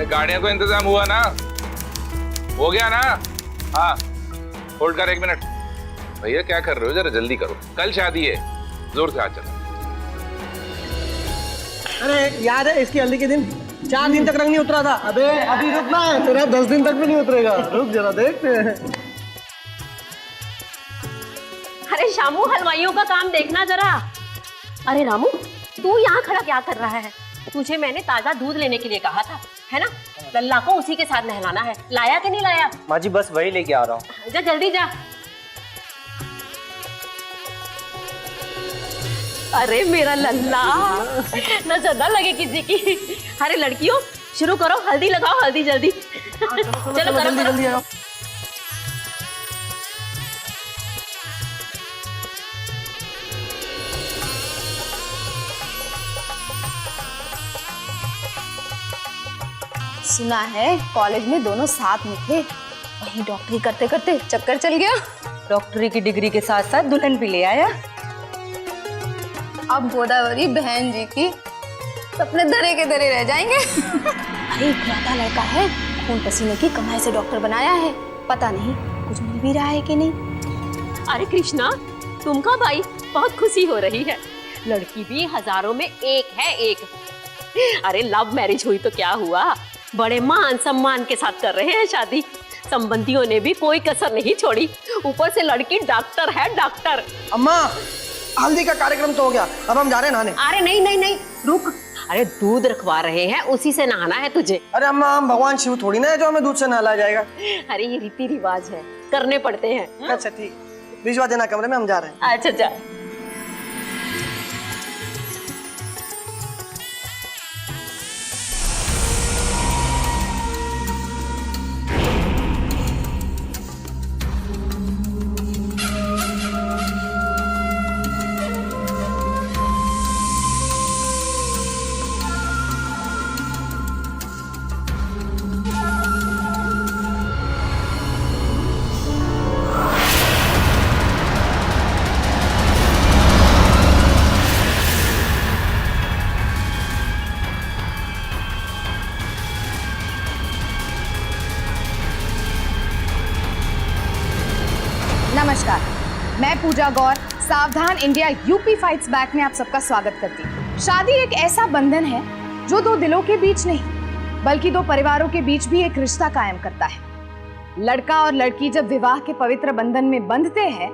गाड़ियां को इंतजाम हुआ ना? हो गया ना? हाँ, होल्ड कर 1 मिनट। भैया क्या कर रहे हो, जरा जल्दी करो, कल शादी है, जोर से आ चलो। अरे याद है इसकी हल्दी के दिन 4 दिन तक रंग नहीं उतरा था। अबे अभी रुकना है, तेरा 10 दिन तक भी नहीं उतरेगा। रुक जरा देखते हैं। अरे शामू, हलवाइयों का काम देखना जरा। अरे रामू, तू यहाँ खड़ा क्या कर रहा है? तुझे मैंने ताजा दूध लेने के लिए कहा था, है ना? लल्ला को उसी के साथ नहलाना है। लाया कि नहीं लाया? माँ जी बस वही लेके आ रहा हूँ। जा जल्दी जा। अरे मेरा लल्ला, नजर ना लगे किसी की। अरे लड़कियों, शुरू करो, हल्दी लगाओ, हल्दी जल्दी। चलो करो, जल्दी जल्दी आओ। सुना है कॉलेज में दोनों साथ में थे, वहीं डॉक्टरी करते करते चक्कर चल गया। डॉक्टरी की डिग्री के साथ साथ दुल्हन भी ले आया। अब गोदावरी बहन जी की सपने धरे के धरे रह जाएंगे। अरे इकलौता लड़का है, खून पसीने की कमाई से डॉक्टर बनाया है, पता नहीं कुछ मिल भी रहा है कि नहीं। अरे कृष्णा, तुमका भाई बहुत खुशी हो रही है। लड़की भी हजारों में एक है, एक। अरे लव मैरिज हुई तो क्या हुआ, बड़े मान सम्मान के साथ कर रहे हैं शादी। संबंधियों ने भी कोई कसर नहीं छोड़ी। ऊपर से लड़की डॉक्टर है, डॉक्टर। अम्मा, हल्दी का कार्यक्रम तो हो गया, अब हम जा रहे हैं नहाने। अरे नहीं नहीं नहीं, रुक। अरे दूध रखवा रहे हैं, उसी से नहाना है तुझे। अरे अम्मा, हम भगवान शिव थोड़ी ना है जो हमें दूध से नहलाया जाएगा। अरे ये रीति रिवाज है, करने पड़ते हैं। अच्छा ठीक, भिजवा देना कमरे में, हम जा रहे हैं। अच्छा अच्छा। नमस्कार, मैं पूजा गौर, सावधान इंडिया यूपी फाइट्स बैक में आप सबका स्वागत करती हूँ। शादी एक ऐसा बंधन है जो दो दिलों के बीच नहीं बल्कि दो परिवारों के बीच भी एक रिश्ता कायम करता है। लड़का और लड़की जब विवाह के पवित्र बंधन में बंधते हैं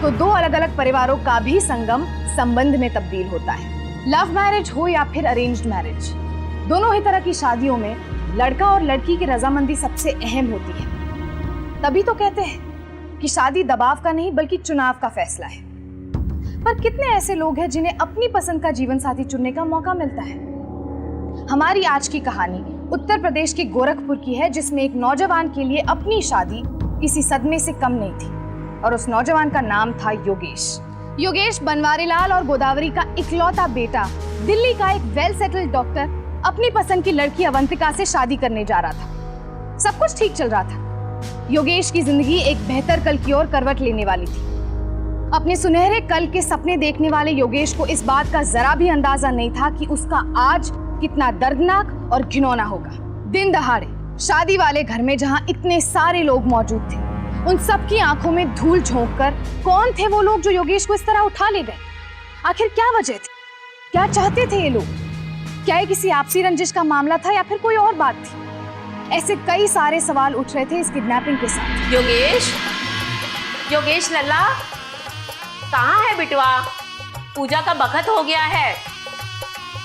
तो दो अलग अलग परिवारों का भी संगम संबंध में तब्दील होता है। लव मैरिज हो या फिर अरेंज्ड मैरिज, दोनों ही तरह की शादियों में लड़का और लड़की की रजामंदी सबसे अहम होती है। तभी तो कहते हैं कि शादी दबाव का नहीं बल्कि चुनाव का फैसला है। पर कितने ऐसे लोग हैं जिन्हें अपनी पसंद का जीवन साथी चुनने का मौका मिलता है। हमारी आज की कहानी उत्तर प्रदेश के गोरखपुर की है, जिसमें एक नौजवान के लिए अपनी शादी किसी सदमे से कम नहीं थी और उस नौजवान का नाम था योगेश। योगेश बनवारीलाल और गोदावरी का इकलौता बेटा, दिल्ली का एक वेल सेटल्ड डॉक्टर अपनी पसंद की लड़की अवंतिका से शादी करने जा रहा था। सब कुछ ठीक चल रहा था। योगेश की जिंदगी एक बेहतर कल की ओर करवट लेने वाली थी। अपने सुनहरे कल के सपने देखने वाले योगेश को इस बात का जरा भी अंदाजा नहीं था कि उसका आज कितना दर्दनाक और घिनौना होगा। दिन दहाड़े शादी वाले घर में जहां इतने सारे लोग मौजूद थे, उन सबकी आंखों में धूल झोंककर कौन थे वो लोग जो योगेश को इस तरह उठा ले गए? आखिर क्या वजह थी? क्या चाहते थे ये लोग? क्या ये किसी आपसी रंजिश का मामला था या फिर कोई और बात थी? ऐसे कई सारे सवाल उठ रहे थे इस किडनैपिंग के साथ। योगेश, योगेश लल्ला, कहाँ है बिटवा? पूजा का बखत हो गया है।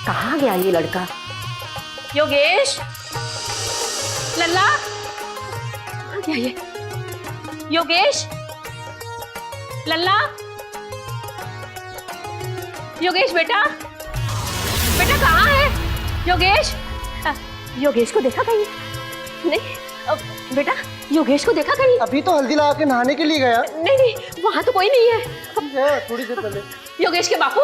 कहाँ गया ये लड़का? योगेश, लल्ला, कहाँ गया ये? योगेश, लल्ला, योगेश बेटा, बेटा कहाँ है? योगेश, योगेश को देखा कहीं? नहीं बेटा, योगेश को देखा कहीं? अभी तो हल्दी लगा के नहाने के लिए गया। नहीं नहीं, वहाँ तो कोई नहीं है। थोड़ी देर पहले। योगेश के बापू,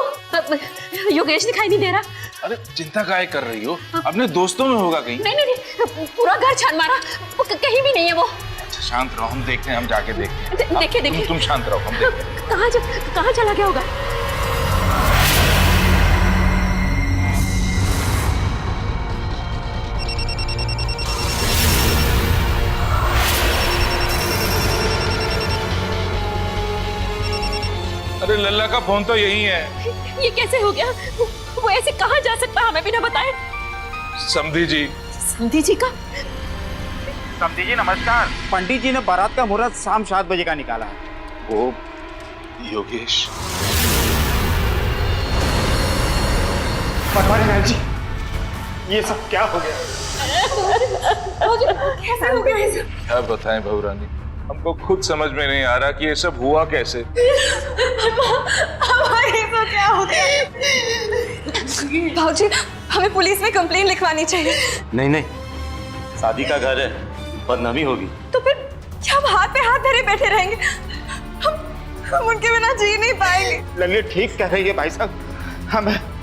योगेश दिखाई नहीं दे रहा। अरे चिंता काहे कर रही हो, अपने दोस्तों में होगा कहीं। नहीं नहीं नहीं, पूरा घर छान मारा, वो कहीं भी नहीं है वो। अच्छा शांत रहो, हम देखते हैं, हम जाके देखते हैं। देखिए देखिए, तुम शांत रहो, हम देखते हैं। कहाँ चला गया होगा? अरे लल्ला का फोन तो यही है। ये कैसे हो गया? वो ऐसे कहाँ जा सकता है हमें बिना बताए? समधी जी। समधी जी का? समधी जी नमस्कार। पंडित जी ने बारात का मुहूर्त शाम 7 बजे का निकाला है। वो योगेश। पटवारी नायक जी, ये सब क्या हो गया? कैसे हो गया ये सब? क्या बताएं बहू रानी, हमको खुद समझ में नहीं आ रहा कि ये सब हुआ कैसे। हमारे तो क्या हो गया? भाऊजी, हमें पुलिस में कंप्लेन लिखवानी चाहिए। नहीं नहीं, शादी का घर है, बदनामी होगी। तो फिर क्या हम हाथ पे हाथ धरे बैठे रहेंगे? हम उनके बिना जी नहीं पाएंगे। लल्ले ठीक कह रही है भाई साहब,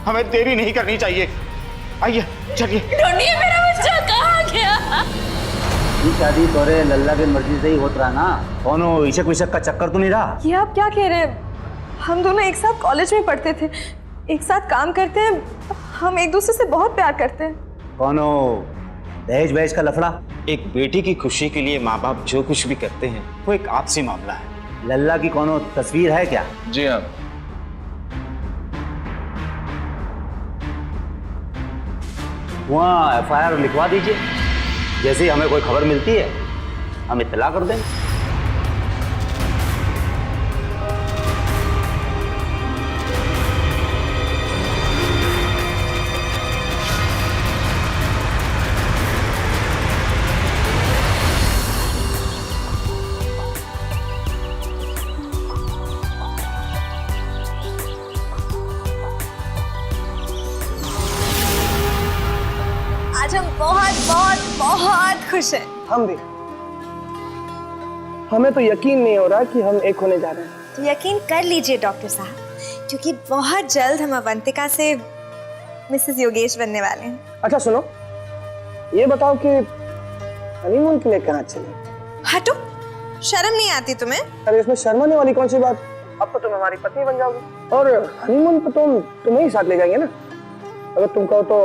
हमें देरी नहीं करनी चाहिए। आइए चलिए। ढूंढिए मेरा बच्चा कहाँ गया? ये शादी तोरे लल्ला की मर्जी से ही होत रहा ना, कौनो इशक विशक का चक्कर तो नहीं रहा? ये आप क्या कह रहे हैं? हम दोनों एक साथ कॉलेज में पढ़ते थे, एक साथ काम करते हैं, हम एक दूसरे से बहुत प्यार करते हैं। कौनो दहेज वहेज का लफड़ा? एक बेटी की खुशी के लिए माँ बाप जो कुछ भी करते हैं वो एक आपसी मामला है। लल्ला की कौनो तस्वीर है क्या? जी हाँ। वहाँ FIR लिखवा दीजिए, जैसे ही हमें कोई खबर मिलती है हम इत्तला कर देंगे। आज हम बहुत बहुत बहुत खुश हैं। हम भी। हमें तो यकीन नहीं हो रहा कि हम एक होने जा रहे हैं। तो यकीन कर लीजिए डॉक्टर साहब, क्योंकि बहुत जल्द हम अवंतिका से मिसेस योगेश बनने वाले हैं। अच्छा सुनो, ये बताओ कि हनीमून के लिए कहाँ चले? हटो, शर्म नहीं आती तुम्हें? अरे इसमें शर्माने वाली कौन सी बात? अब तो तुम हमारी पत्नी बन जाओगी और हनीमून पर तुम्हें ही साथ ले जाएंगे ना। अगर तुम कहो तो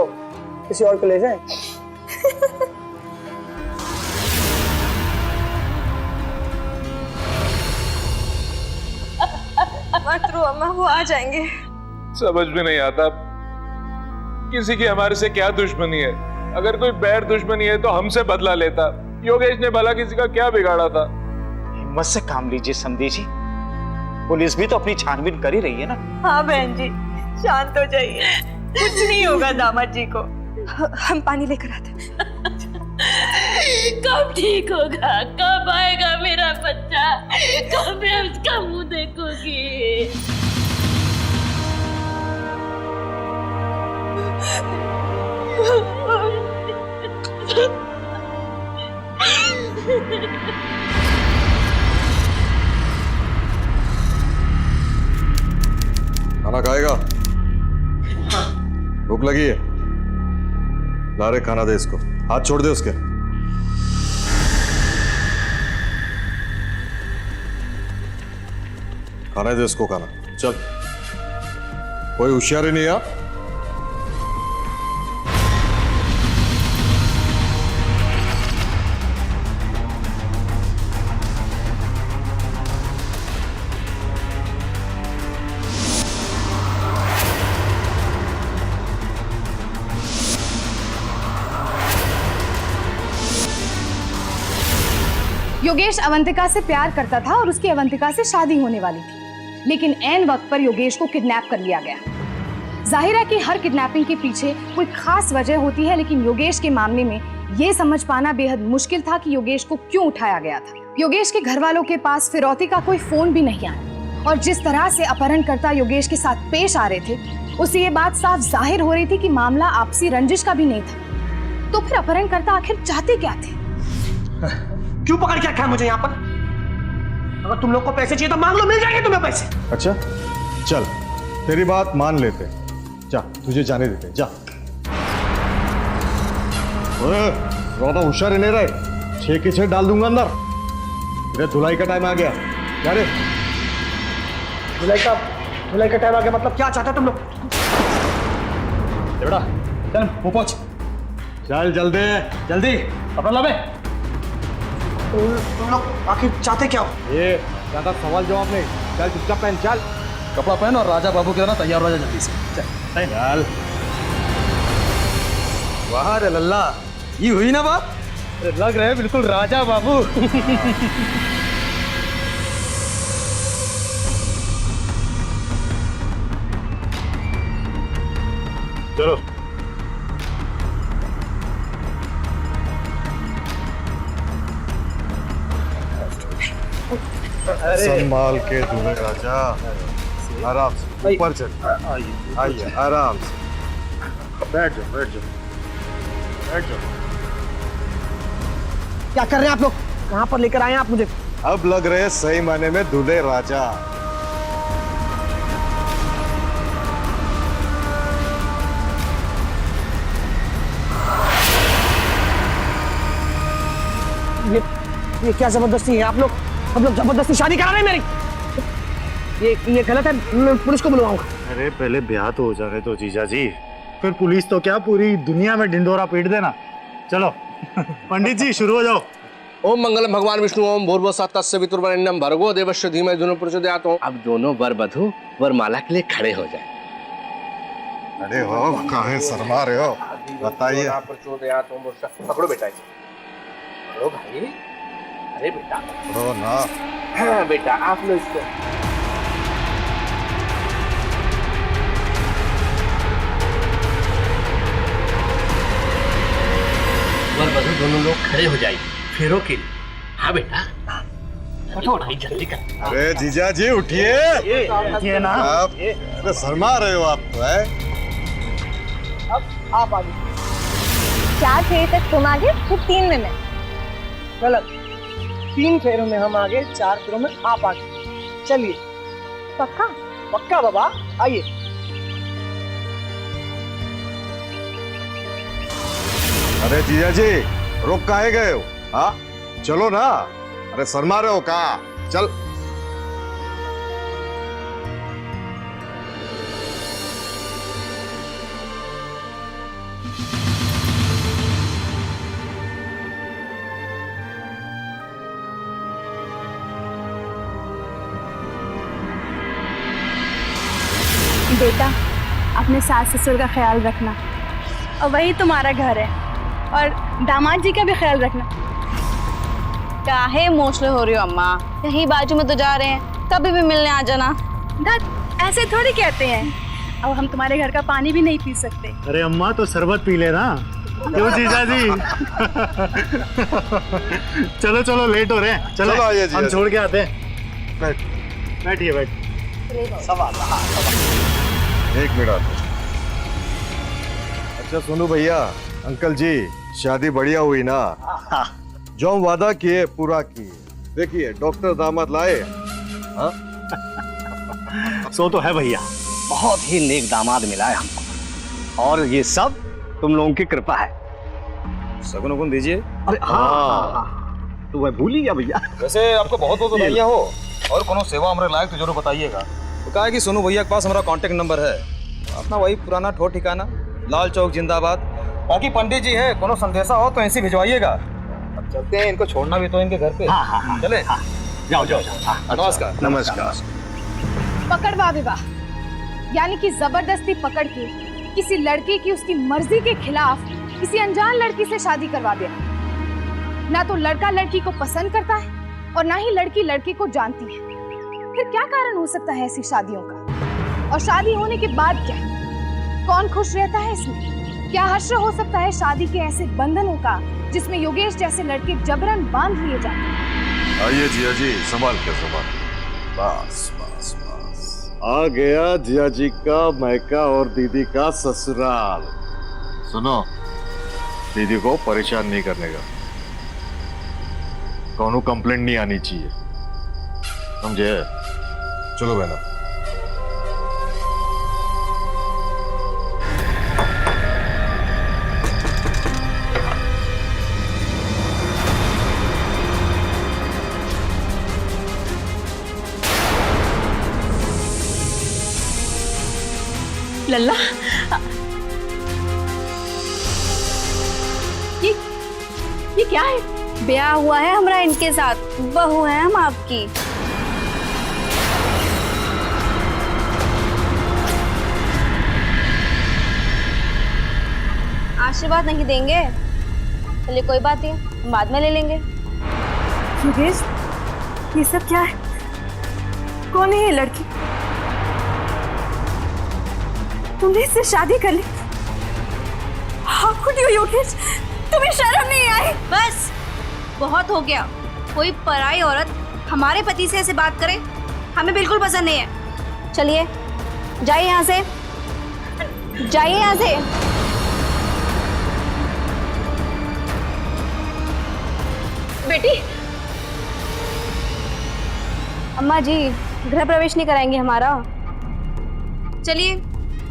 किसी और को ले जाएं। मत रो अम्मा, वो आ जाएंगे। समझ में नहीं आता किसी की हमारे से क्या दुश्मनी है। अगर कोई बैर दुश्मनी है तो हमसे बदला लेता। योगेश ने भला किसी का क्या बिगाड़ा था? हिम्मत से काम लीजिए समधी जी, पुलिस भी तो अपनी छानबीन कर ही रही है ना। हाँ बहन जी, शांत हो जाइए, कुछ नहीं होगा दामाद जी को। हम पानी लेकर आते हैं। कब ठीक होगा? कब आएगा मेरा बच्चा? कब मैं उसका मुंह देखूंगी? खाना खाएगा? भूख लगी है? ला रे खाना दे इसको, हाथ छोड़ दे उसके। खाना दे इसको, खाना। चल, कोई होशियारी नहीं है। योगेश अवंतिका से प्यार करता था और उसकी अवंतिका से शादी होने वाली थी, लेकिन ऐन वक्त पर योगेश को किडनैप कर लिया गया। जाहिर है कि हर किडनैपिंग के पीछे कोई खास वजह होती है, लेकिन योगेश के मामले में यह समझ पाना बेहद मुश्किल था कि योगेश को क्यों उठाया गया था। योगेश के घर वालों के पास फिरौती का कोई फोन भी नहीं आया और जिस तरह से अपहरणकर्ता योगेश के साथ पेश आ रहे थे, उससे ये बात साफ जाहिर हो रही थी कि मामला आपसी रंजिश का भी नहीं था। तो फिर अपहरणकर्ता आखिर चाहते क्या थे? क्यों पकड़ के रखा है मुझे यहाँ पर? अगर तुम लोग को पैसे चाहिए तो मांग लो, मिल जाएंगे तुम्हें पैसे। अच्छा चल, तेरी बात मान लेते, जा तुझे जाने देते, जा। ज्यादा होशियारी नहीं रहे, 6 के 6 डाल दूंगा अंदर। तेरे धुलाई का टाइम आ गया। क्या रे? धुलाई का टाइम आ गया मतलब क्या चाहते हो तुम लोग? बेटा चल वो पहुंच, चल जल्दी जल्दी अपना ला बे। तुम लोग आखिर चाहते क्या हो? ये ज्यादा सवाल जवाब नहीं, चल चुपचाप पहन चल। कपड़ा पहन और राजा बाबू की तरह तैयार हो जा जल्दी से। चल। वाह रे लल्ला, ये हुई ना बात? लग रहे बिल्कुल राजा बाबू। चलो संभाल के दूल्हे राजा, आराम से ऊपर चल। आइए आराम से बैठ जाओ बैठ जाओ बैठ जाओ। क्या कर रहे हैं आप लोग? कहाँ पर लेकर आए हैं आप मुझे? अब लग रहे सही मायने में दूल्हे राजा। ये क्या जबरदस्ती है? आप लोग जबरदस्ती शादी करा रहे हैं मेरी। ये गलत है, मैं पुलिस को बुलवाऊंगा। अरे पहले ब्याह तो हो जाने तो जीजा जी, फिर पुलिस तो क्या पूरी दुनिया में ढिंडोरा पीट देना। चलो पंडित जी शुरू हो जाओ। ओम मंगलम भगवान विष्णु ओम भूर्भुवस्सुः तस्य वितुर्वरेण्यं भर्गो देवस्य धीमहि धियो प्रचोदयात्। अब दोनों वर वधू वरमाला के लिए खड़े हो जाए। अरे हो काहे शर्मा रहे हो? बताइए। पकड़ो बेटा, पकड़ो भाई। अरे बेटा पकड़ो ना। हाँ बेटा, आप लोग इसको वर वधू दोनों लोग खड़े हो जाइए फेरों के लिए। हाँ बेटा, भाई जल्दी कर। अरे जीजा जी उठिए। ये ना आप अरे शर्मा रहे हो आप तो है। अब आप आगे। 4 फेरे तक तुम आगे, फिर 3 में मैं। गलत। 3 फेरों में हम आगे, 4 फेरों में आप आगे। चलिए। पक्का? पक्का बाबा, आइए। अरे जीजा जी रुक काहे गए हो? हाँ चलो ना। अरे शर्मा रहे हो कहा? चल। बेटा, अपने सास ससुर का ख्याल रखना, और वही तुम्हारा घर है, और दामाद जी का भी ख्याल रखना। काहे इमोशनल हो रही हो अम्मा? कहीं बाजू में तो जा रहे हैं, कभी भी मिलने आ जाना। दत्त, ऐसे थोड़ी कहते हैं। अब हम तुम्हारे घर का पानी भी नहीं पी सकते। अरे अम्मा तो शरबत पी लेना। क्यों जीजा जी? चलो चलो लेट हो रहे हैं। चलो आइए जीजा हम जी। छोड़ के आते हैं। बैठिए बैठिए। एक मिनट। अच्छा सुनो भैया, अंकल जी शादी बढ़िया हुई ना? जो हम वादा किए पूरा किए। देखिए डॉक्टर दामाद लाए। हाँ? सो तो है भैया, बहुत ही नेक दामाद मिला है हमको, और ये सब तुम लोगों की कृपा है। सगुन उगुन दीजिए। अरे हाँ, तो मैं भूल ही गया भैया। वैसे आपको बहुत बहुत बधाइयाँ हो, और कोनो सेवा हमारे लायक तो जरूर बताइएगा। तो कहा है कि सोनू भैया के पास हमारा कांटेक्ट नंबर है, अपना वही पुराना ठो ठिकाना लाल चौक जिंदाबाद। बाकी पंडित जी है, कोनो संदेशा हो तो ऐसे भिजवाइएगा। अब चलते हैं, इनको छोड़ना भी तो इनके घर पे। हाँ, चले। जाओ जाओ जाओ। नमस्कार। नमस्कार। पकड़वा विवाह, यानी कि जबरदस्ती पकड़ के किसी लड़के की उसकी मर्जी के खिलाफ किसी अनजान लड़की से शादी करवा देना। ना तो लड़का लड़की को पसंद करता है, और ना ही लड़की लड़के को जानती है। फिर क्या कारण हो सकता है ऐसी शादियों का? और शादी होने के बाद क्या? कौन खुश रहता है इसमें? क्या हर्ष हो सकता है शादी के ऐसे बंधनों का जिसमें योगेश जैसे लड़के जबरन बांध लिए जाते हैं? आइए जिया जी, संभाल के संभाल। बस बस बस आ गया जिया जी का मायका और दीदी का ससुराल। सुनो, दीदी को परेशान नहीं करने का, कौनो कंप्लेंट नहीं आनी चाहिए, समझे? चलो बहना। लल्ला, ये क्या है? ब्याह हुआ है हमारा इनके साथ, बहू है हम आपकी। आशीर्वाद नहीं देंगे? चलिए कोई बात नहीं, हम बाद में ले लेंगे। योगेश, ये सब क्या है? कौन है ये लड़की? तुमने इससे शादी कर ली? How could you, Yogesh? तुम्हें शर्म नहीं आई? बस बहुत हो गया। कोई पराई औरत हमारे पति से ऐसे बात करे, हमें बिल्कुल पसंद नहीं है। चलिए जाइए यहाँ से, जाइए यहाँ से। बेटी, अम्मा जी गृह प्रवेश नहीं कराएंगे हमारा? चलिए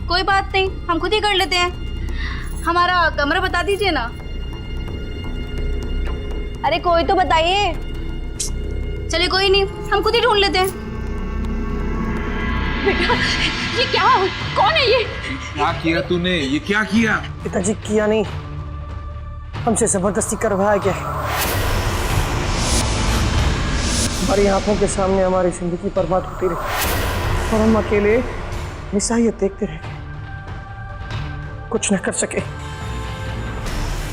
कोई बात नहीं, हम खुद ही कर लेते हैं। हमारा कमरा बता दीजिए ना। अरे कोई तो बताइए। चलिए कोई नहीं, हम खुद ही ढूंढ लेते हैं। बेटा ये क्या, कौन है ये? क्या किया तूने? ये क्या किया? पिताजी किया नहीं, हमसे जबरदस्ती करवाया गया। हमारी आंखों के सामने हमारी जिंदगी बर्बाद होती रही और हम अकेले निसाहियत देखते रहे, कुछ न कर सके।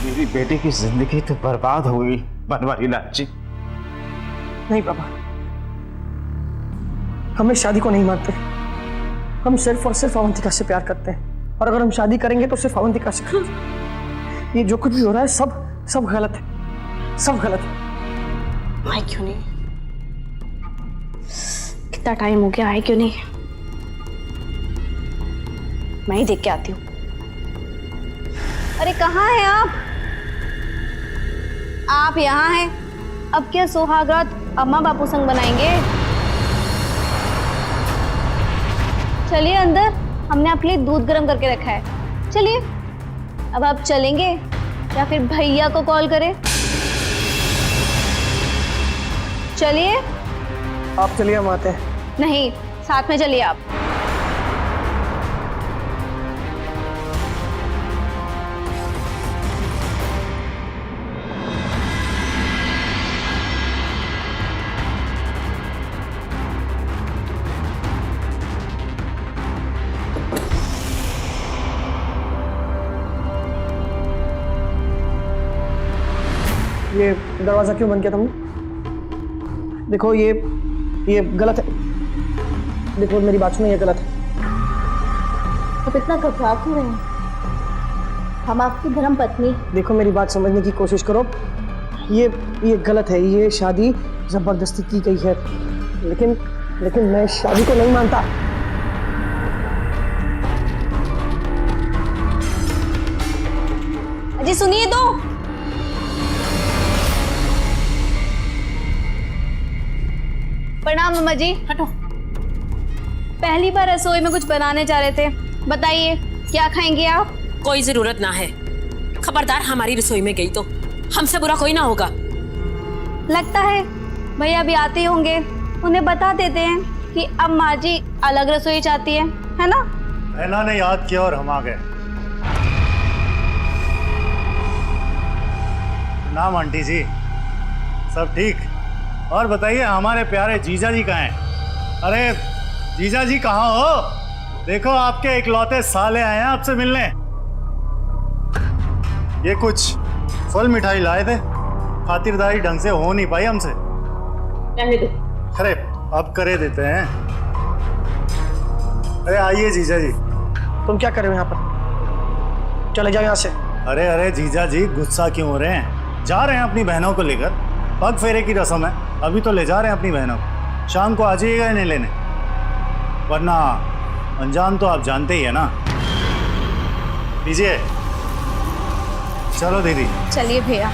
मेरी बेटी की जिंदगी तो बर्बाद हो गई बनवारी लाल जी। नहीं पापा, हम इस शादी को नहीं मानते। हम सिर्फ और सिर्फ अवंतिका से प्यार करते हैं और अगर हम शादी करेंगे तो सिर्फ अवंतिका से करेंगे। ये जो कुछ भी हो रहा है सब गलत है, सब गलत है। आए क्यों नहीं? कितना टाइम हो गया, आए क्यों नहीं? मैं ही देख के आती हूँ। अरे कहाँ हैं आप? आप यहाँ हैं? अब क्या सुहागरात अम्मा बापू संग बनाएंगे? चलिए अंदर, हमने आपके लिए दूध गर्म करके रखा है। चलिए, अब आप चलेंगे या फिर भैया को कॉल करें? चलिए। आप चलिए, हम आते हैं। नहीं, साथ में चलिए आप। ये दरवाजा क्यों बंद किया तुमने? देखो ये गलत है। देखो मेरी बात सुनो, ये गलत है। आप इतना घबरा क्यों रहे हैं? हम आपकी धर्म पत्नी। देखो मेरी बात समझने की कोशिश करो। ये गलत है, ये शादी जबरदस्ती की गई है। लेकिन मैं इस शादी को नहीं मानता। अजी सुनिए तो। प्रणाम अम्मा जी। हटो। पहली बार रसोई में कुछ बनाने जा रहे थे, बताइए क्या खाएंगे आप? कोई जरूरत ना है, खबरदार हमारी रसोई में गई तो हमसे बुरा कोई ना होगा। लगता है भैया अभी आते ही होंगे, उन्हें बता देते हैं कि अम्मा जी अलग रसोई चाहती है ना? बहना ने याद किया और हम आ गए। नाम आंटी जी, सब ठीक? और बताइए हमारे प्यारे जीजा जी कहाँ हैं? अरे जीजा जी कहाँ हो? देखो आपके इकलौते साले आए हैं आपसे मिलने। ये कुछ फल मिठाई लाए थे, खातिरदारी ढंग से हो नहीं पाई हमसे। रहने दो। अरे अब करे देते हैं। अरे आइए जीजा जी। तुम क्या कर रहे हो यहाँ पर? चले जाओ यहाँ से। अरे जीजा जी गुस्सा क्यों हो रहे हैं? जा रहे हैं अपनी बहनों को लेकर, पग फेरे की रस्म है, अभी तो ले जा रहे हैं अपनी बहनों को। शाम को आ जाइएगा इन्हें लेने, वरना अंजाम तो आप जानते ही है ना। लीजिए, चलो दीदी। चलिए भैया।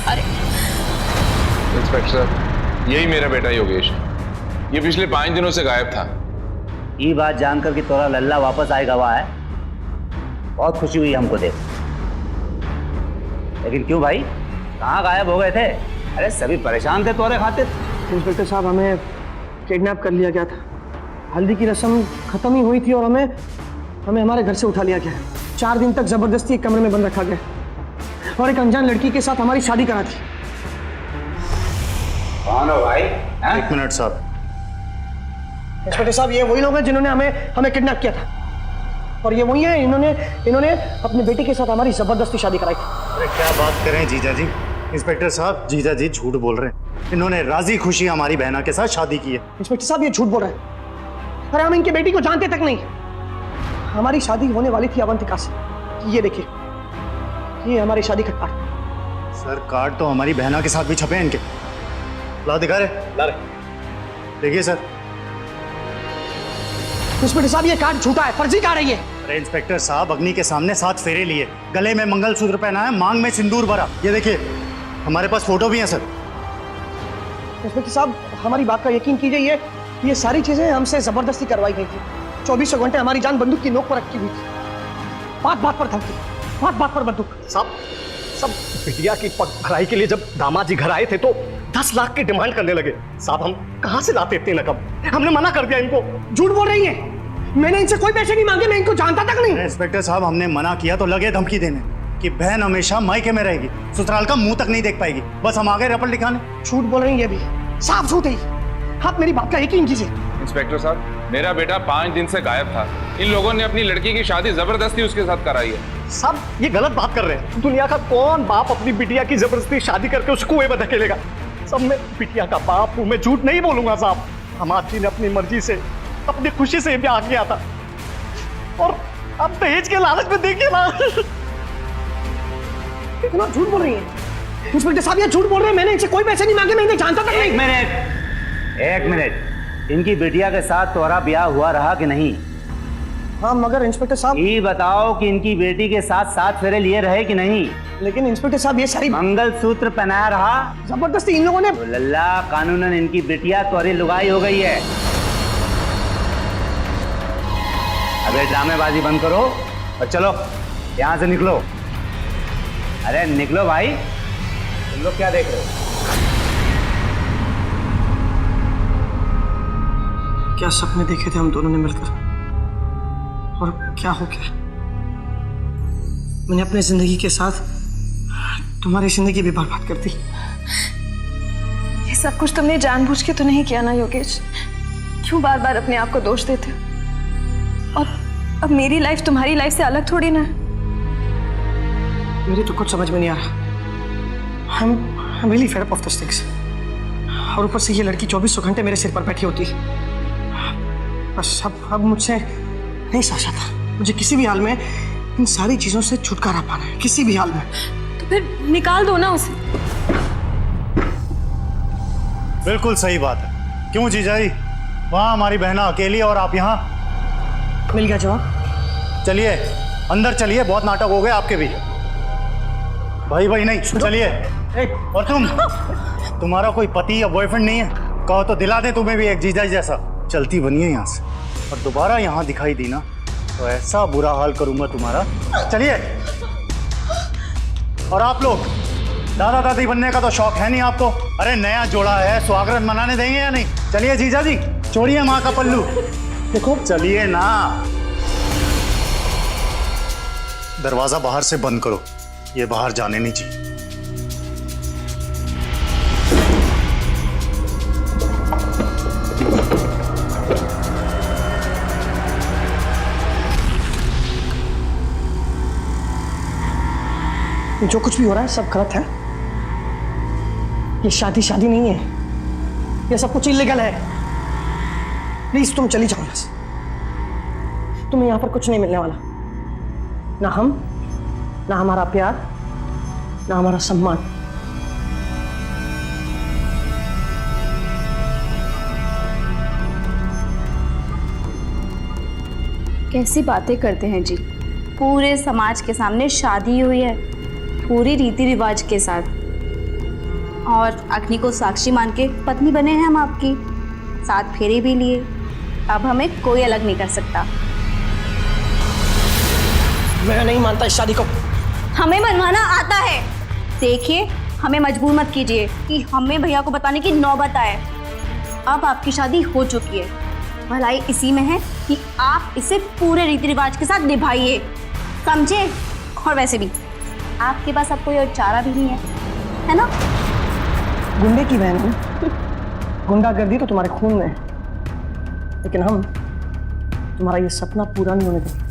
अरे इंस्पेक्टर, यही मेरा बेटा योगेश। ये पिछले 5 दिनों से गायब था। ये बात जानकर कि तोरा लल्ला वापस आएगा हुआ है, बहुत खुशी हुई हमको देख। लेकिन क्यों भाई, कहाँ गायब हो गए थे? अरे सभी परेशान थे तोरे खातिर। इंस्पेक्टर साहब, हमें किडनैप कर लिया गया था। हल्दी की रस्म खत्म ही हुई थी और हमें हमारे घर से उठा लिया गया। 4 दिन तक जबरदस्ती एक कमरे में बंद रखा गया और एक अनजान लड़की के साथ हमारी शादी करा थी। कौन हो भाई? 1 मिनट साहब। इंस्पेक्टर साहब, ये वही लोग हैं जिन्होंने हमें किडनैप किया था। और ये वही है, इन्होंने अपनी बेटी के साथ हमारी जबरदस्ती शादी कराई। अरे क्या बात करें जीजा जी, इंस्पेक्टर साहब जीजा जी झूठ बोल रहे हैं। इन्होंने राजी खुशी हमारी बहना के साथ शादी की है। इंस्पेक्टर साहब ये झूठ बोल रहे हैं। अरे हम इनकी बेटी को जानते तक नहीं। हमारी शादी होने वाली थी अवंतिका से। ये देखिए, ये हमारी शादी का कार्ड। सर कार्ड तो हमारी बहना के साथ भी छपे हैं इनके। ला दिखा रहे, ला रहे, देखिए सर। इंस्पेक्टर साहब ये कार्ड झूठा है, फर्जी कार्ड है ये। अरे इंस्पेक्टर साहब, अग्नि के सामने 7 फेरे लिए, गले में मंगलसूत्र पहना है, मांग में सिंदूर भरा। ये देखिए हमारे पास फोटो भी है सर। इंस्पेक्टर साहब हमारी बात का यकीन कीजिए, ये सारी चीजें हमसे जबरदस्ती करवाई गई थी। 24 घंटे हमारी जान बंदूक की नोक पर रखी हुई थी। बात बात पर धमकी, बात बात पर बंदूक। सब बिटिया की पग भराई के लिए जब दामाद जी घर आए थे तो 10 लाख की डिमांड करने लगे। साहब हम कहां से लाते इतनी रकम? हमने मना कर दिया इनको। झूठ बोल रही है, मैंने इनसे कोई पैसे नहीं मांगे, मैं इनको जानता तक नहीं। इंस्पेक्टर साहब हमने मना किया तो लगे धमकी देने कि बहन हमेशा मायके में रहेगी, ससुराल का मुंह तक नहीं देख पाएगी। बस हम आ गए रपट दिखाने। झूठ बोल रही है, ये भी साफ झूठ है। आप मेरी बात का यकीन कीजिए। इंस्पेक्टर साहब, मेरा बेटा 5 दिन से गायब था। इन लोगों ने अपनी लड़की की शादी जबरदस्ती उसके साथ कराई है। सब ये गलत बात कर रहे हैं। दुनिया का कौन बाप अपनी बिटिया की जबरदस्ती शादी करके उसको कुएं में धकेलेगा? सब मैं बिटिया का बाप हूं, मैं झूठ नहीं बोलूंगा साहब। हमाद जी ने अपनी मर्जी से, अपनी खुशी से ब्याह किया था, और अब दहेज के लालच में देखिए ना। इतना झूठ बोल रही है इंस्पेक्टर साहब, ये झूठ बोल रहे हैं। मैंने इनसे कोई पैसे नहीं मांगे, मैं इन्हें जानता तक नहीं। एक मिनट, इनकी बिटिया के साथ तुम्हारा ब्याह हुआ रहा कि नहीं? हाँ मगर इंस्पेक्टर साहब, ये बताओ कि इनकी बेटी के साथ 7 फेरे लिए रहे कि नहीं? लेकिन इंस्पेक्टर साहब ये सारी मंगलसूत्र पहनाया रहा जबरदस्ती इन लोगों ने। तो लल्ला कानूनन इनकी बिटिया तुम्हारी लुगाई हो गई है। अबे ड्रामेबाजी बंद करो और चलो यहाँ से निकलो। अरे निकलो भाई, तुम लोग क्या देख रहे हो? क्या सपने देखे थे हम दोनों ने मिलकर, और क्या हो गया। मैंने अपनी जिंदगी के साथ तुम्हारी जिंदगी भी बर्बाद कर दी। ये सब कुछ तुमने जानबूझ के तो नहीं किया ना योगेश? क्यों बार बार अपने आप को दोष देते हो? और अब मेरी लाइफ तुम्हारी लाइफ से अलग थोड़ी ना है। मेरी तो कुछ समझ में नहीं आ रहा। I'm really fed up of these things। और ऊपर से ये लड़की 24 घंटे मेरे सिर पर बैठी होती है। बस अब मुझसे नहीं सहा जाता। मुझे किसी भी हाल में इन सारी चीजों से छुटकारा पाना है, किसी भी हाल में। तो फिर निकाल दो ना उसे। बिल्कुल सही बात है। क्यों जीजाजी, वहाँ हमारी बहना अकेली और आप यहाँ। मिल गया जवाब। चलिए अंदर चलिए, बहुत नाटक हो गए आपके भी। भाई नहीं, चलिए। और तुम्हारा कोई पति या बॉयफ्रेंड नहीं है? कहो तो दिला दे तुम्हें भी एक जीजा जैसा। चलती बनिए यहाँ से, और दोबारा यहाँ दिखाई दी ना तो ऐसा बुरा हाल करूंगा तुम्हारा। चलिए। और आप लोग, दादा दादी बनने का तो शौक है नहीं आपको? अरे नया जोड़ा है, स्वागत मनाने देंगे या नहीं? चलिए जीजा जी, छोड़िए माँ का पल्लू। देखो चलिए ना। दरवाजा बाहर से बंद करो, ये बाहर जाने नहीं चाहिए। जो कुछ भी हो रहा है सब गलत है। ये शादी नहीं है, ये सब कुछ इल्लीगल है। प्लीज तुम चली जाओ यहाँ से। तुम्हें यहाँ पर कुछ नहीं मिलने वाला, ना हम, ना हमारा प्यार, ना हमारा सम्मान। कैसी बातें करते हैं जी। पूरे समाज के सामने शादी हुई है, पूरी रीति रिवाज के साथ, और अग्नि को साक्षी मान के पत्नी बने हैं हम आपकी। 7 फेरे भी लिए। अब हमें कोई अलग नहीं कर सकता। मैं नहीं मानता इस शादी को। हमें मनवाना आता है। देखिए, हमें मजबूर मत कीजिए कि हमें भैया को बताने की नौबत आए। अब आपकी शादी हो चुकी है, भलाई इसी में है कि आप इसे पूरे रीति रिवाज के साथ निभाइए, समझे? और वैसे भी आपके पास अब कोई और चारा भी नहीं है ना? गुंडे की बहन है, गुंडागर्दी तो तुम्हारे खून में है, लेकिन हम तुम्हारा ये सपना पूरा नहीं होने देंगे।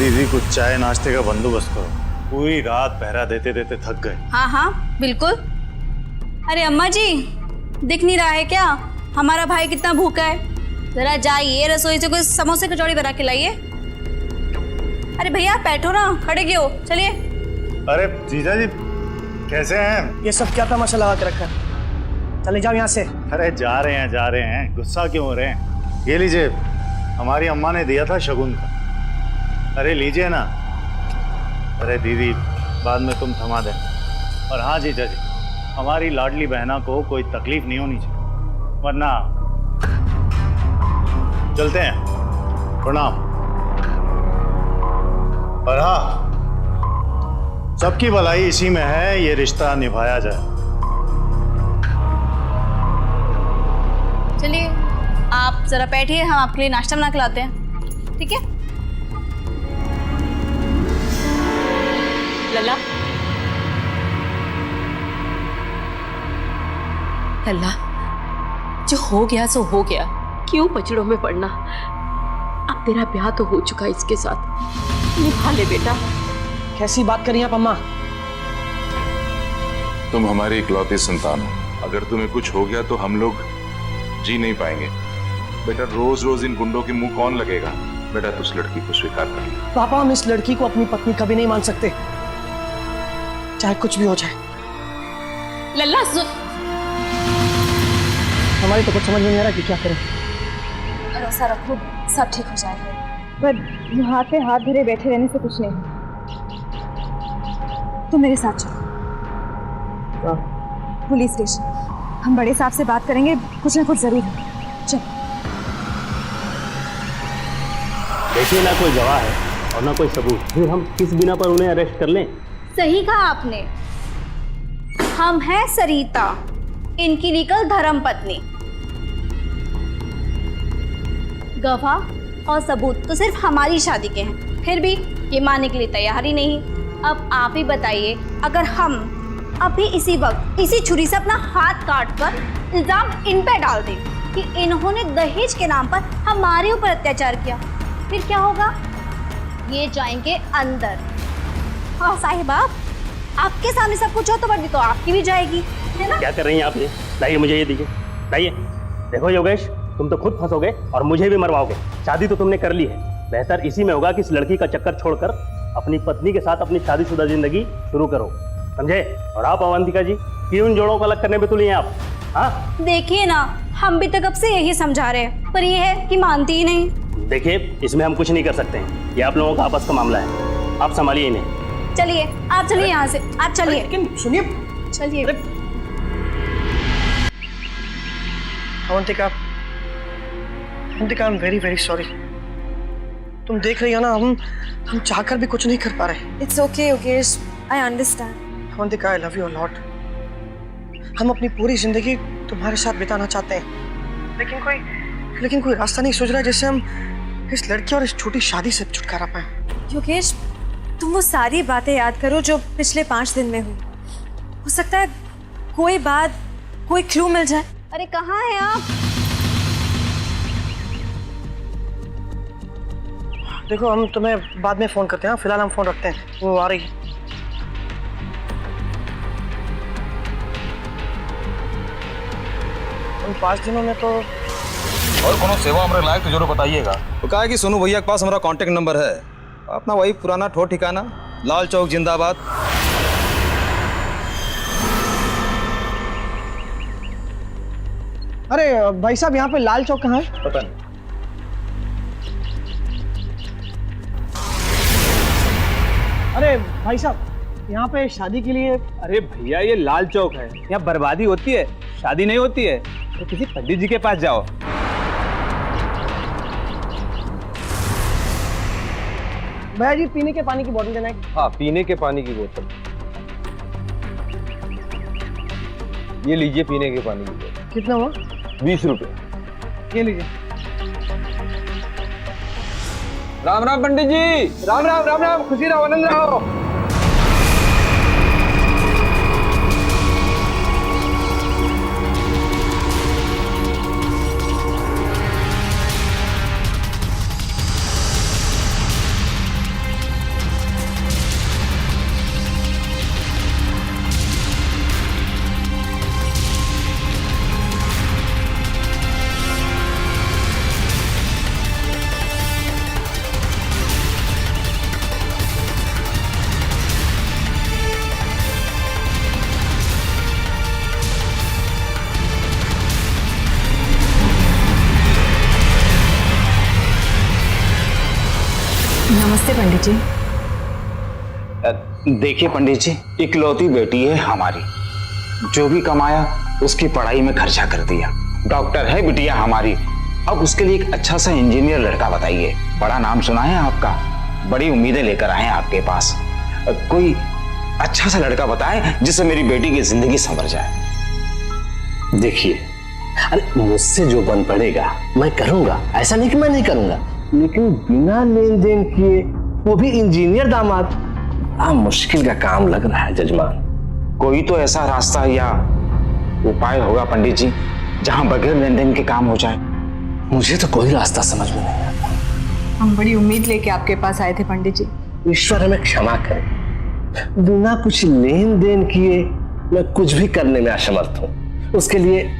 दीदी कुछ चाय नाश्ते का बंदोबस्त करो, पूरी रात पहरा देते देते थक गए। हाँ हाँ बिल्कुल। अरे अम्मा जी, दिख नहीं रहा है क्या हमारा भाई कितना भूखा है? जरा जाइए रसोई से कोई समोसे कचौड़ी बना के लाइए। अरे भैया आप बैठो ना, खड़े क्यों, चलिए। अरे जीजा जी कैसे हैं? ये सब क्या तमाशा लगा के रखा है? चले जाओ यहाँ से। अरे जा रहे हैं, गुस्सा क्यों हो रहे हैं? ये लीजिए, हमारी अम्मा ने दिया था शगुन का। अरे लीजिए ना। अरे दीदी बाद में तुम थमा दे। और हाँ जीजा जी, हमारी लाडली बहना को कोई तकलीफ नहीं होनी चाहिए, वरना चलते हैं। प्रणाम। और हाँ, सबकी भलाई इसी में है, ये रिश्ता निभाया जाए। चलिए आप जरा बैठिए, हम आपके लिए नाश्ता बना के लाते हैं, ठीक है? लल्ला, लल्ला, जो हो गया सो हो गया, क्यों पचड़ों में पड़ना? अब तेरा ब्याह तो हो चुका इसके साथ, निभा ले बेटा। कैसी बात करी आप अम्मा? तुम हमारी इकलौती संतान हो, अगर तुम्हें कुछ हो गया तो हम लोग जी नहीं पाएंगे। बेटा रोज रोज इन गुंडों के मुंह कौन लगेगा? बेटा तू उस लड़की को स्वीकार कर ले। पापा, हम इस लड़की को अपनी पत्नी कभी नहीं मान सकते, चाहे कुछ भी हो जाए। लल्ला हमारी तो कुछ समझ में नहीं आ रहा कि क्या करें। भरोसा रखो, सब ठीक हो जाएगा। पर हाथ पे हाथ धरे बैठे रहने से कुछ नहीं। तुम मेरे साथ चलो पुलिस स्टेशन, हम बड़े साहब से बात करेंगे, कुछ ना कुछ जरूर है। चलो। देखिए ना कोई गवाह है और ना कोई सबूत, फिर हम किस बिना पर उन्हें अरेस्ट कर लें? सही कहा आपने, हम हैं सरिता, इनकी लीगल धर्म पत्नी। गवाह और सबूत तो सिर्फ हमारी शादी के हैं, फिर भी ये मानने के लिए तैयार ही नहीं। अब आप ही बताइए, अगर हम अभी इसी वक्त इसी छुरी से अपना हाथ काट कर इल्जाम इन पे डाल दें कि इन्होंने दहेज के नाम पर हमारे ऊपर अत्याचार किया, फिर क्या होगा? ये जाएंगे अंदर। हाँ साहिबा, आपके सामने सब कुछ हो तो वर्दी तो आपकी भी जाएगी, है ना? क्या कर रही हैं आप? ये लाइए, मुझे ये दीजिए, लाइए। देखो योगेश, तुम तो खुद फंसोगे और मुझे भी मरवाओगे। शादी तो तुमने कर ली है, बेहतर इसी में होगा कि इस लड़की का चक्कर छोड़कर अपनी पत्नी के साथ अपनी शादीशुदा जिंदगी शुरू करो, समझे? और आप अवंतिका जी, क्यों उन जोड़ों को अलग करने पे तुली हैं आप? हाँ देखिए ना, हम भी तक अब से यही समझा रहे हैं, पर ये है कि मानती ही नहीं। देखिए, इसमें हम कुछ नहीं कर सकते हैं, ये आप लोगों का आपस का मामला है, आप संभालिए इन्हें। चलिए आप चलिए यहाँ से, आप चलिए। लेकिन सुनिए, चलिए। Avantika, Avantika, I am very very sorry. तुम देख रही हो ना, हम चाहकर भी कुछ नहीं कर पा रहे। It's okay Yogesh, I understand. Avantika, I love you a lot. हम अपनी पूरी जिंदगी तुम्हारे साथ बिताना चाहते हैं, लेकिन कोई रास्ता नहीं सूझ रहा जिससे हम इस लड़की और इस छोटी शादी से छुटकारा पाए। योगेश, तुम वो सारी बातें याद करो जो पिछले 5 दिन में हुई। हो सकता है कोई बात, कोई क्लू मिल जाए। अरे कहाँ हैं आप? देखो, हम तुम्हें बाद में फोन करते हैं, फिलहाल हम फोन रखते हैं, वो आ रही है। उन 5 दिनों में तो और कोनो सेवा हमारे लायक तो जरूर बताइएगा। तो कहा है कि सोनू भैया के पास हमारा कांटेक्ट नंबर है, अपना वही पुराना ठो ठिकाना, लाल चौक जिंदाबाद। अरे भाई साहब, यहाँ पे लाल चौक कहाँ है? पता नहीं। अरे भाई साहब, यहाँ पे शादी के लिए। अरे भैया, ये लाल चौक है, यहाँ बर्बादी होती है, शादी नहीं होती है। तो किसी पंडित जी के पास जाओ। भैया जी, पीने के पानी की बोतल देना है। हाँ, पीने के पानी की बोतल। ये लीजिए पीने के पानी की बोतल। कितना हुआ? 20 रुपए। ये लीजिए। राम राम पंडित जी, राम राम राम राम, खुशी रहो, आनंद रहो। नमस्ते पंडित जी। देखिए पंडित जी, इकलौती बेटी है हमारी, जो भी कमाया उसकी पढ़ाई में खर्चा कर दिया। डॉक्टर है बिटिया हमारी, अब उसके लिए एक अच्छा सा इंजीनियर लड़का बताइए। बड़ा नाम सुना है आपका, बड़ी उम्मीदें लेकर आए हैं आपके पास। कोई अच्छा सा लड़का बताएं जिससे मेरी बेटी की जिंदगी संवर जाए। देखिए, अरे मुझसे जो बन पड़ेगा मैं करूंगा, ऐसा नहीं कि मैं नहीं करूंगा, लेकिन बिना लेन देन किए, वो भी इंजीनियर दामाद, मुश्किल का काम लग रहा है जजमान। कोई तो ऐसा रास्ता या उपाय होगा पंडित जी जहां बगैर लेन देन के काम हो जाए। मुझे तो कोई रास्ता समझ में नहीं आता। हम बड़ी उम्मीद लेके आपके पास आए थे पंडित जी। ईश्वर हमें क्षमा करे, बिना कुछ लेन देन किए मैं कुछ भी करने में असमर्थ हूं। उसके लिए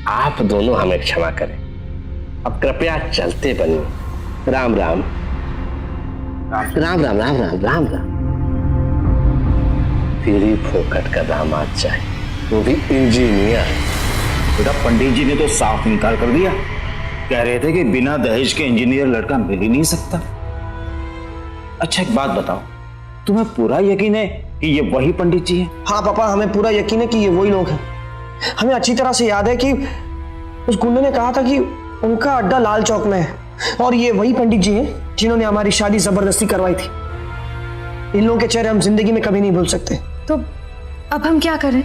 आप दोनों हमें क्षमा करें। अब कृपया चलते बनिए। राम राम राम राम राम राम राम राम। तेरी फोकट का दामाद चाहिए, वो भी इंजीनियर। बेटा पंडित जी ने तो साफ इनकार कर दिया, कह रहे थे कि बिना दहेज के इंजीनियर लड़का मिल ही नहीं सकता। अच्छा एक बात बताओ, तुम्हें पूरा यकीन है कि ये वही पंडित जी हैं? हाँ पापा, हमें पूरा यकीन है कि ये वही लोग हैं। हमें अच्छी तरह से याद है कि उस गुंडे ने कहा था कि उनका अड्डा लाल चौक में है, और ये वही पंडित जी हैं जिन्होंने हमारी शादी जबरदस्ती करवाई थी। इन लोगों के चेहरे हम जिंदगी में कभी नहीं भूल सकते। तो अब हम क्या करें?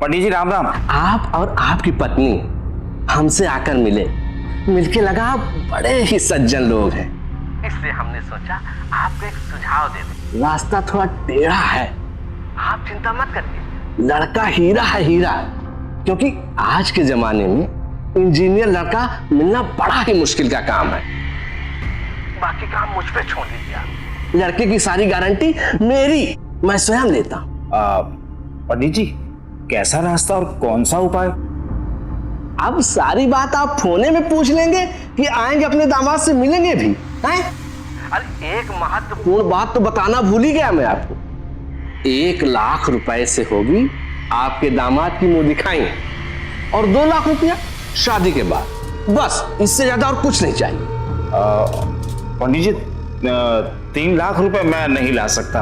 पंडित जी राम राम। आप और आपकी पत्नी हमसे आकर मिले, मिलके लगा बड़े ही सज्जन लोग हैं, इसलिए हमने सोचा आपको एक सुझाव दे दें। रास्ता थोड़ा टेढ़ा है, आप चिंता मत करिए, लड़का हीरा है हीरा। क्योंकि आज के जमाने में इंजीनियर लड़का मिलना बड़ा ही मुश्किल का काम है। बाकी काम मुझ पे छोड़ दीजिए। लड़के की सारी गारंटी मेरी, मैं स्वयं लेता हूं। पंडित जी कैसा रास्ता और कौन सा उपाय? अब सारी बात आप फोने में पूछ लेंगे कि आएंगे अपने दामाद से मिलेंगे भी हैं? अरे एक महत्वपूर्ण बात तो बताना भूल ही गया मैं आपको। 1 लाख रुपए से होगी आपके दामाद की मुंह दिखाई, और 2 लाख रुपया शादी के बाद। बस इससे ज्यादा और कुछ नहीं चाहिए। पंडित जी 3 लाख रुपए मैं नहीं ला सकता।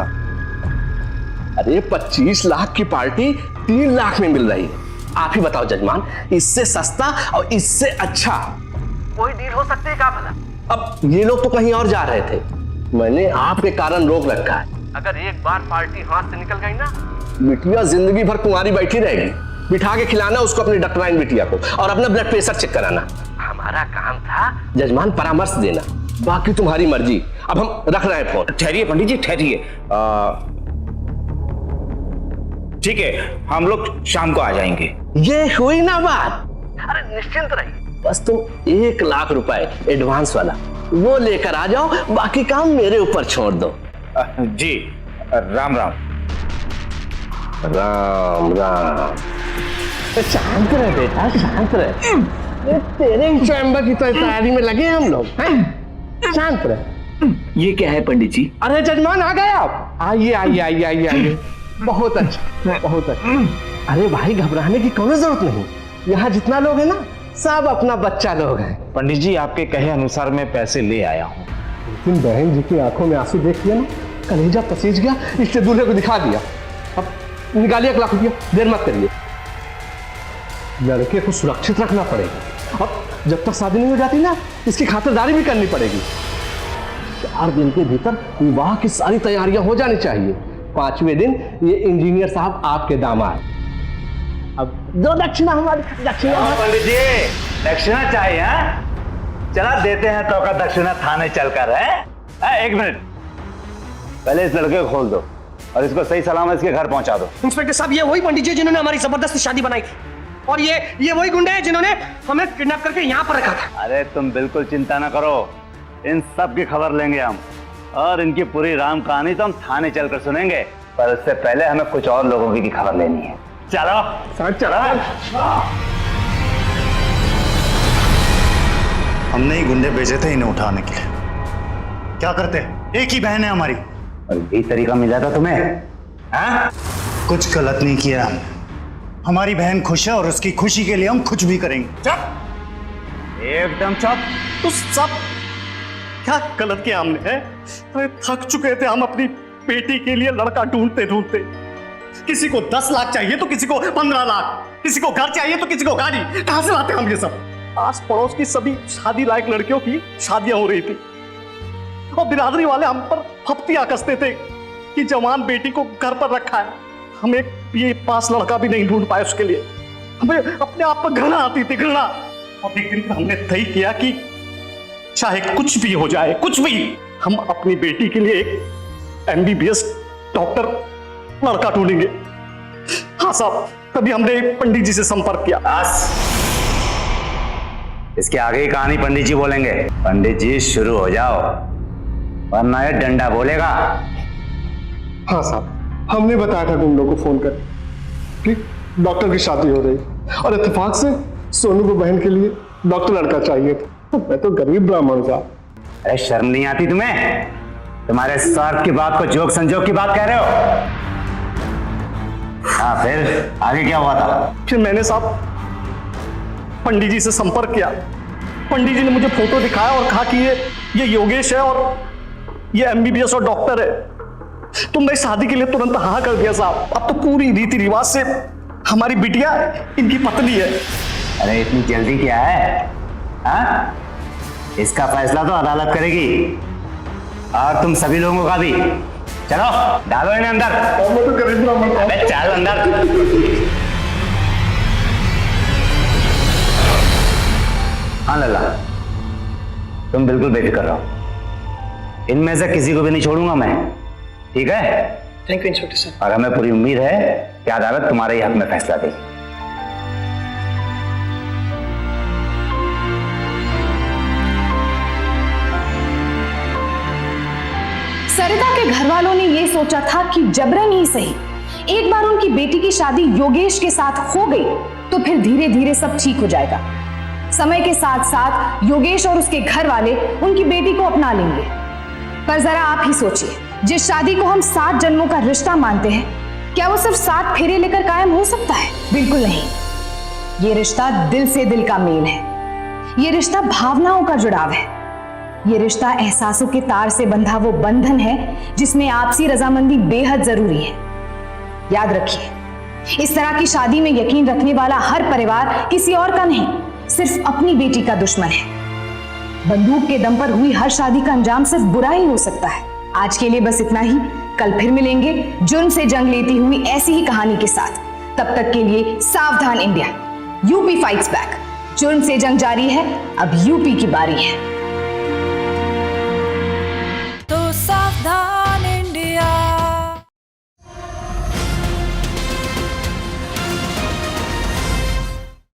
अरे 25 लाख की पार्टी 3 लाख में मिल रही है। आप ही बताओ जजमान, इससे सस्ता और इससे अच्छा कोई डील हो सकती है क्या भला? अब ये लोग तो कहीं और जा रहे थे, मैंने आपके कारण रोक रखा है। अगर एक बार पार्टी हाथ से निकल गई ना, बिटिया जिंदगी भर कुंवारी बैठी रहेगी। बिठा के खिलाना उसको अपनी डॉक्टराइन बिटिया को, और अपना ब्लड प्रेशर चेक कराना। हमारा काम था जजमान परामर्श देना, बाकी तुम्हारी मर्जी। अब हम रख रहे हैं फोन। ठहरिए पंडित जी ठहरिए, ठीक है हम लोग शाम को आ जाएंगे। ये हुई ना बात। अरे निश्चिंत रहिए, बस तुम 1 लाख रुपए एडवांस वाला वो लेकर आ जाओ, बाकी काम मेरे ऊपर छोड़ दो। जी राम राम। राम राम। शांत रहे बेटा, शांत रहे। तेरे ही चैम्बर की तैयारी में लगे हम लोग हैं। शांत रहे। ये क्या है पंडित जी? अरे जजमान आ गए आप। आइए आइए आइए आइए आइए। बहुत अच्छा, बहुत अच्छा। अरे भाई घबराने की कोई जरूरत नहीं, यहाँ जितना लोग है ना सब अपना बच्चा लोग हैं। पंडित जी आपके कहे अनुसार मैं पैसे ले आया हूँ। लेकिन बहन जी की आंखों में आंसू देख लिया ना, कलेजा पसीज गया, इसलिए दूल्हे को दिखा दिया। अब निकालिए 1 लाख रुपया, देर मत करिए। लड़के को सुरक्षित रखना पड़ेगा। अब जब तक शादी नहीं हो जाती ना, इसकी खातिरदारी भी करनी पड़ेगी। 4 दिन के भीतर विवाह की सारी तैयारियां हो जानी चाहिए। 5वें दिन ये इंजीनियर साहब आपके दामाद। अब दो दक्षिणा हमारी दक्षिणा। पंडित जी दक्षिणा चाहिए? हाँ चला देते हैं तो का दक्षिणा थाने चलकर है। 1 मिनट, पहले इस लड़के को खोल दो और इसको सही सलामत इसके घर पहुंचा दो। इंस्पेक्टर साहब, ये वही पंडित जी जिन्होंने हमारी जबरदस्ती शादी बनाई थी, और ये वही गुंडे हैं जिन्होंने हमें किडनैप करके यहाँ पर रखा था। अरे तुम बिल्कुल चिंता ना करो, इन सब की खबर लेंगे हम, और इनकी पूरी राम कहानी तो हम थाने चलकर सुनेंगे। पर उससे पहले हमें कुछ और लोगों की खबर लेनी है। चलो सर चलो। हमने ही गुंडे भेजे थे इन्हें उठाने के लिए। क्या करते, एक ही बहन है हमारी। और यही तरीका मिला था तुम्हें? हाँ? कुछ गलत नहीं किया हमने, हमारी बहन खुश है और उसकी खुशी के लिए हम कुछ भी करेंगे। चुप, एकदम चुप। तू सब क्या गलत किया हमने है? अरे थक चुके थे हम अपनी बेटी के लिए लड़का ढूंढते ढूंढते। किसी को 10 लाख चाहिए तो किसी को 15 लाख, किसी को घर चाहिए तो किसी को गाड़ी। कहां से लाते हम ये सब? आस पड़ोस की सभी शादी लायक लड़कियों की शादियां हो रही थी और बिरादरी वाले हम पर फप्तियां कसते थे कि जवान बेटी को घर पर रखा है। हमें ये पास लड़का भी नहीं ढूंढ पाए उसके लिए। हमें अपने आप पर घृणा आती थी, घृणा। और एक दिन हमने तय किया कि चाहे कुछ भी हो जाए, कुछ भी, हम अपनी बेटी के लिए एक MBBS डॉक्टर लड़का ढूंढेंगे। हाँ साहब, तभी हमने पंडित जी से संपर्क किया। इसके आगे की कहानी पंडित जी बोलेंगे। पंडित जी शुरू हो जाओ, वरना ये डंडा बोलेगा। हाँ साहब, हमने बताया था गुंडों को फोन कर कि डॉक्टर की शादी हो रही और इत्तेफाक से सोनू को बहन के लिए डॉक्टर लड़का चाहिए था। मैं तो गरीब ब्राह्मण था। अरे शर्म नहीं आती तुम्हें? तुम्हारे स्वार्थ की बात को जोक संजोग की बात कह रहे हो? हाँ, फिर आगे क्या हुआ था? फिर मैंने साहब पंडित जी से संपर्क किया। पंडित जी ने मुझे फोटो दिखाया और कहा कि ये योगेश है और ये MBBS और डॉक्टर है। तो मैं शादी के लिए तुरंत हाँ कर दिया साहब। अब तो पूरी रीति रिवाज से हमारी बिटिया इनकी पत्नी है। अरे इतनी जल्दी क्या है? हाँ? इसका फैसला तो अदालत करेगी और तुम सभी लोगों का भी। चलो डालो इन्हें अंदर। मैं तो गरीब ब्राह्मण। अबे चल अंदर। हाँ लल्ला, तुम बिल्कुल बेफिक्र रहो। इनमें से किसी को भी नहीं छोड़ूंगा मैं, ठीक है? थैंक यू इंस्पेक्टर साहब। और हमें पूरी उम्मीद है कि अदालत तुम्हारे ही हक में फैसला देगी। सरिता के घर वालों ने यह सोचा था कि जबरन ही सही, एक बार उनकी बेटी की शादी योगेश के साथ हो गई तो फिर धीरे धीरे सब ठीक हो जाएगा। समय के साथ साथ योगेश और उसके घर वाले उनकी बेटी को अपना लेंगे। पर जरा आप ही सोचिए, जिस शादी को हम 7 जन्मों का रिश्ता मानते हैं, क्या वो सिर्फ 7 फेरे लेकर कायम हो सकता है? बिल्कुल नहीं। ये रिश्ता दिल से दिल का मेल है। ये रिश्ता भावनाओं का जुड़ाव है। ये रिश्ता एहसासों के तार से बंधा वो बंधन है जिसमें आपसी रजामंदी बेहद जरूरी है। याद रखिए, इस तरह की शादी में यकीन रखने वाला हर परिवार किसी और का नहीं, सिर्फ अपनी बेटी का दुश्मन है। बंदूक के दम पर हुई हर शादी का अंजाम सिर्फ बुरा ही हो सकता है। आज के लिए बस इतना ही। कल फिर मिलेंगे जुर्म से जंग लेती हुई ऐसी ही कहानी के साथ। तब तक के लिए सावधान इंडिया, यूपी फाइट्स बैक। जुर्म से जंग जारी है, अब यूपी की बारी है।